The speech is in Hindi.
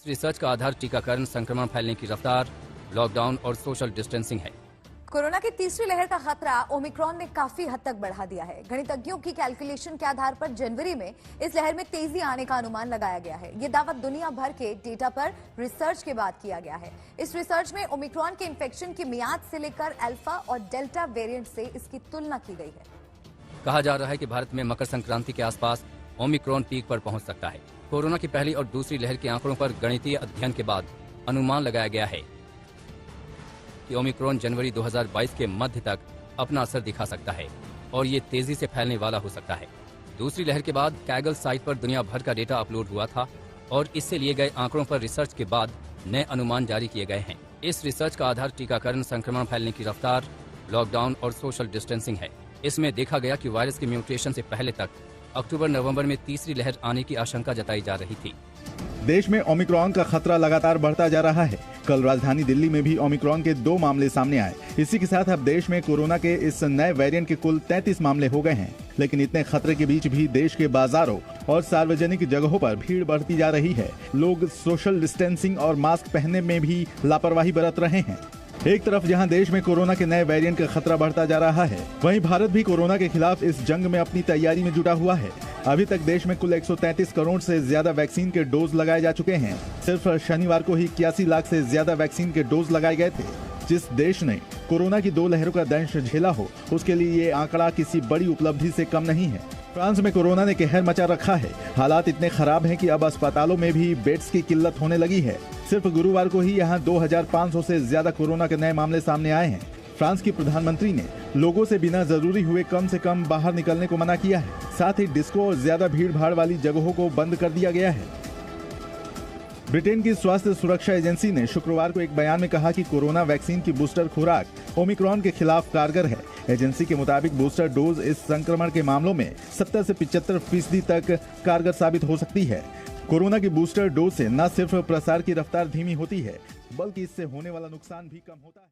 रिसर्च का आधार टीकाकरण, संक्रमण फैलने की रफ्तार, लॉकडाउन और सोशल डिस्टेंसिंग है। कोरोना की तीसरी लहर का खतरा ओमिक्रॉन ने काफी हद तक बढ़ा दिया है। गणितज्ञों की कैलकुलेशन के आधार पर जनवरी में इस लहर में तेजी आने का अनुमान लगाया गया है। ये दावा दुनिया भर के डेटा पर रिसर्च के बाद किया गया है। इस रिसर्च में ओमिक्रॉन के इन्फेक्शन की मियाद से लेकर अल्फा और डेल्टा वेरिएंट से इसकी तुलना की गई है। कहा जा रहा है कि भारत में मकर संक्रांति के आसपास ओमिक्रॉन पीक पर पहुंच सकता है। कोरोना की पहली और दूसरी लहर के आंकड़ों पर गणितीय अध्ययन के बाद अनुमान लगाया गया है कि ओमिक्रॉन जनवरी 2022 के मध्य तक अपना असर दिखा सकता है और ये तेजी से फैलने वाला हो सकता है। दूसरी लहर के बाद कैगल साइट पर दुनिया भर का डेटा अपलोड हुआ था और इससे लिए गए आंकड़ों पर रिसर्च के बाद नए अनुमान जारी किए गए हैं। इस रिसर्च का आधार टीकाकरण, संक्रमण फैलने की रफ्तार, लॉकडाउन और सोशल डिस्टेंसिंग है। इसमें देखा गया कि वायरस के म्यूटेशन से पहले तक अक्टूबर-नवंबर में तीसरी लहर आने की आशंका जताई जा रही थी। देश में ओमिक्रॉन का खतरा लगातार बढ़ता जा रहा है। कल राजधानी दिल्ली में भी ओमिक्रॉन के 2 मामले सामने आए। इसी के साथ अब देश में कोरोना के इस नए वेरिएंट के कुल 33 मामले हो गए हैं। लेकिन इतने खतरे के बीच भी देश के बाजारों और सार्वजनिक जगहों पर भीड़ बढ़ती जा रही है। लोग सोशल डिस्टेंसिंग और मास्क पहनने में भी लापरवाही बरत रहे हैं। एक तरफ जहां देश में कोरोना के नए वेरिएंट का खतरा बढ़ता जा रहा है, वहीं भारत भी कोरोना के खिलाफ इस जंग में अपनी तैयारी में जुटा हुआ है। अभी तक देश में कुल 133 करोड़ से ज्यादा वैक्सीन के डोज लगाए जा चुके हैं। सिर्फ शनिवार को ही 81 लाख से ज्यादा वैक्सीन के डोज लगाए गए थे। जिस देश ने कोरोना की 2 लहरों का दंश झेला हो, उसके लिए ये आंकड़ा किसी बड़ी उपलब्धि से कम नहीं है। फ्रांस में कोरोना ने कहर मचा रखा है। हालात इतने खराब हैं कि अब अस्पतालों में भी बेड्स की किल्लत होने लगी है। सिर्फ गुरुवार को ही यहाँ 2500 से ज्यादा कोरोना के नए मामले सामने आए हैं। फ्रांस की प्रधानमंत्री ने लोगों से बिना जरूरी हुए कम से कम बाहर निकलने को मना किया है। साथ ही डिस्को और ज्यादा भीड़ भाड़ वाली जगहों को बंद कर दिया गया है। ब्रिटेन की स्वास्थ्य सुरक्षा एजेंसी ने शुक्रवार को एक बयान में कहा कि कोरोना वैक्सीन की बूस्टर खुराक ओमिक्रॉन के खिलाफ कारगर है। एजेंसी के मुताबिक बूस्टर डोज इस संक्रमण के मामलों में 70 से 75% तक कारगर साबित हो सकती है। कोरोना की बूस्टर डोज से न सिर्फ प्रसार की रफ्तार धीमी होती है, बल्कि इससे होने वाला नुकसान भी कम होता है।